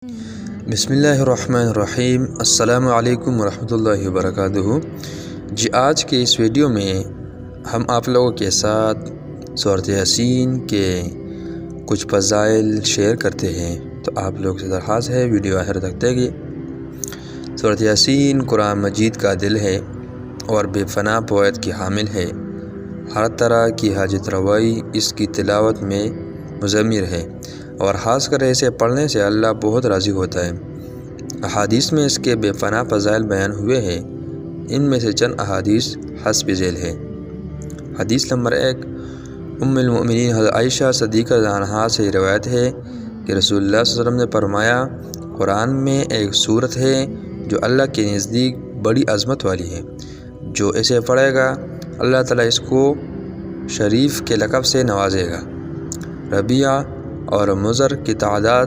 بسم اللہ الرحمن الرحیم۔ السلام علیکم ورحمۃ اللہ وبرکاتہ۔ آج کے اس ویڈیو میں ہم آپ لوگوں کے ساتھ سورۃ یاسین کے کچھ فضائل شیئر کرتے ہیں، تو آپ لوگ سے درخواست ہے ویڈیو آخر تک دیکھیے۔ سورۃ یاسین قرآن مجید کا دل ہے اور بے پناہ فوائد کی حامل ہے۔ ہر طرح کی حاجت روائی اس کی تلاوت میں مضمر ہے، اور خاص کر اسے پڑھنے سے اللہ بہت راضی ہوتا ہے۔ احادیث میں اس کے بے پناہ فضائل بیان ہوئے ہیں، ان میں سے چند احادیث حسب ذیل ہے۔ حدیث نمبر 1، ام المؤمنین حضرت عائشہ صدیقہ رضی اللہ عنہا سے روایت ہے کہ رسول اللہ صلی اللہ علیہ وسلم نے فرمایا، قرآن میں ایک سورت ہے جو اللہ کے نزدیک بڑی عظمت والی ہے، جو اسے پڑھے گا اللہ تعالیٰ اس کو شریف کے لقب سے نوازے گا۔ ربیعہ اور مضر کی تعداد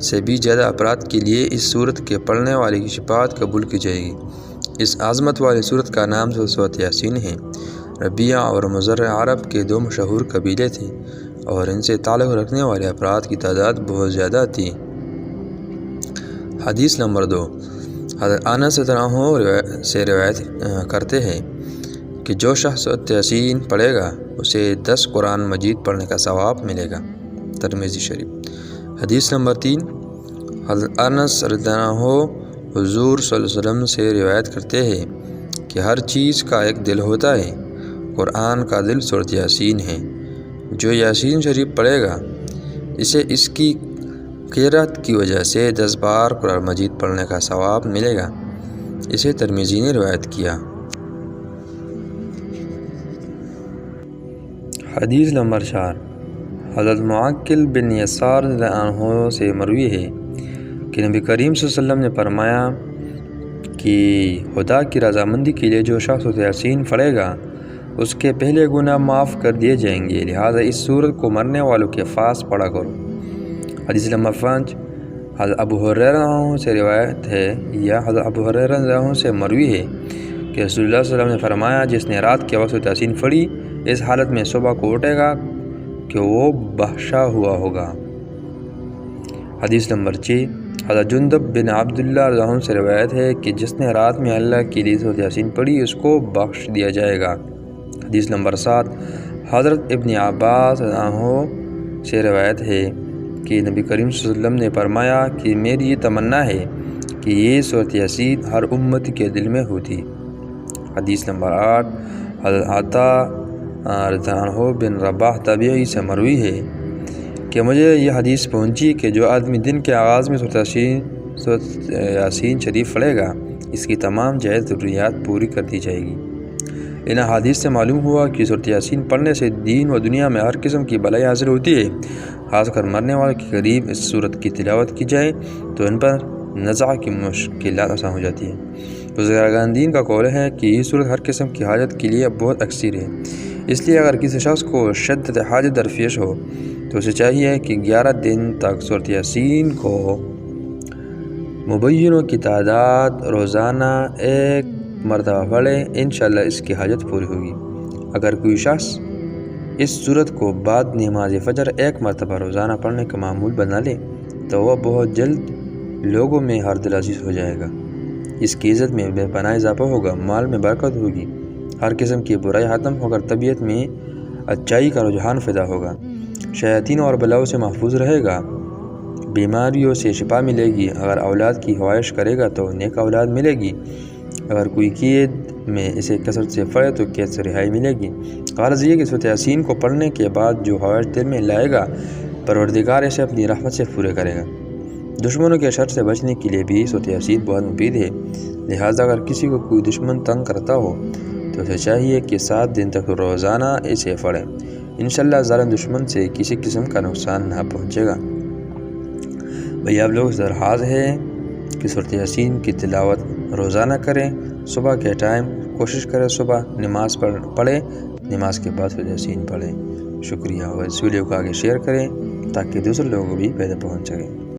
سے بھی زیادہ افراد کے لیے اس سورت کے پڑھنے والے کی شفاعت قبول کی جائے گی۔ اس عظمت والی سورت کا نام سورۃ یاسین ہے۔ ربیعہ اور مضر عرب کے دو مشہور قبیلے تھے، اور ان سے تعلق رکھنے والے افراد کی تعداد بہت زیادہ تھی۔ حدیث نمبر 2، حضرت انس رضی اللہ عنہ سے روایت کرتے ہیں کہ جو شخص سورۃ یاسین پڑھے گا اسے 10 قرآن مجید پڑھنے کا ثواب ملے گا۔ ترمذی شریف۔ حدیث نمبر 3، حضرت انس رضی اللہ عنہ حضور صلی اللہ علیہ وسلم سے روایت کرتے ہیں کہ ہر چیز کا ایک دل ہوتا ہے، قرآن کا دل سورۃ یاسین ہے۔ جو یاسین شریف پڑھے گا اسے اس کی قرأت کی وجہ سے 10 بار قرآن مجید پڑھنے کا ثواب ملے گا۔ اسے ترمذی نے روایت کیا۔ حدیث نمبر 4، حضرت معقل بن یسار رضی اللہ عنہ سے مروی ہے کہ نبی کریم صلی اللہ علیہ وسلم نے فرمایا کہ خدا کی رضامندی کے لیے جو شخص سورۃ یاسین پڑھے گا اس کے پہلے گناہ معاف کر دیے جائیں گے، لہٰذا اس سورت کو مرنے والوں کے پاس پڑھا کرو۔ حدیث نمبر 5، حضرت ابو ہریرہ رضی اللہ عنہ سے روایت ہے یا حضرت ابو ہریرہ رضی اللہ عنہ سے مروی ہے کہ رسول اللہ صلی اللہ علیہ وسلم نے فرمایا، جس نے رات کے وقت سورۃ یاسین پڑھی اس حالت میں صبح کو اٹھے گا کہ وہ بخشا ہوا ہوگا۔ حدیث نمبر 6، حضرت جندب بن عبداللہ رضی اللہ عنہ سے روایت ہے کہ جس نے رات میں اللہ کے لیے سورۃ یاسین پڑھی اس کو بخش دیا جائے گا۔ حدیث نمبر 7، حضرت ابن عباس رضی اللہ عنہ سے روایت ہے کہ نبی کریم صلی اللہ علیہ وسلم نے فرمایا کہ میری یہ تمنا ہے کہ یہ سورۃ یاسین ہر امت کے دل میں ہوتی۔ حدیث نمبر 8، حضرت عطا رضی اللہ عنہ بن رباح تابعی سے مروی ہے کہ مجھے یہ حدیث پہنچی کہ جو آدمی دن کے آغاز میں سورۃ یاسین شریف پڑھے گا اس کی تمام جائز ضروریات پوری کر دی جائے گی۔ ان حدیث سے معلوم ہوا کہ سورۃ یاسین پڑھنے سے دین و دنیا میں ہر قسم کی بھلائی حاصل ہوتی ہے۔ خاص کر مرنے والے کے قریب اس سورت کی تلاوت کی جائے تو ان پر نزع کی مشکلات آسان ہو جاتی ہیں۔ بزرگان دین کا قول ہے کہ یہ سورت ہر قسم کی حاجت کے لیے بہت اکثر ہے، اس لیے اگر کسی شخص کو شدت حاجت درپیش ہو تو اسے چاہیے کہ 11 دن تک سورۃ یاسین کو مبینوں کی تعداد روزانہ 1 مرتبہ پڑھے، انشاءاللہ اس کی حاجت پوری ہوگی۔ اگر کوئی شخص اس سورت کو بعد نماز فجر 1 مرتبہ روزانہ پڑھنے کا معمول بنا لے تو وہ بہت جلد لوگوں میں ہر دل عزیز ہو جائے گا۔ اس کی عزت میں بے پناہ اضافہ ہوگا، مال میں برکت ہوگی، ہر قسم کی برائی ختم ہو کر طبیعت میں اچائی کا رجحان پیدا ہوگا، شیاطین اور بلاؤں سے محفوظ رہے گا، بیماریوں سے شفا ملے گی۔ اگر اولاد کی خواہش کرے گا تو نیک اولاد ملے گی۔ اگر کوئی قید میں اسے کثرت سے پڑھے تو قید سے رہائی ملے گی۔ غرض یہ کہ سورۃ یاسین کو پڑھنے کے بعد جو خواہش دل میں لائے گا پروردگار اسے اپنی رحمت سے پورے کرے گا۔ دشمنوں کے شر سے بچنے کے لیے بھی سورۃ یاسین بہت مفید ہے، لہٰذا اگر کسی کو کوئی دشمن تنگ کرتا ہو تو اسے چاہیے کہ 7 دن تک روزانہ اسے پڑھیں، انشاءاللہ ظالم دشمن سے کسی قسم کا نقصان نہ پہنچے گا۔ بھئی آپ لوگ سے درخواست ہے کہ سورۃ یاسین کی تلاوت روزانہ کریں، صبح کے ٹائم کوشش کریں صبح نماز پڑھیں، نماز کے بعد سورۃ یاسین پڑھیں۔ شکریہ، اور اس ویڈیو کو آگے شیئر کریں تاکہ دوسرے لوگوں کو بھی فائدہ پہنچ سکے۔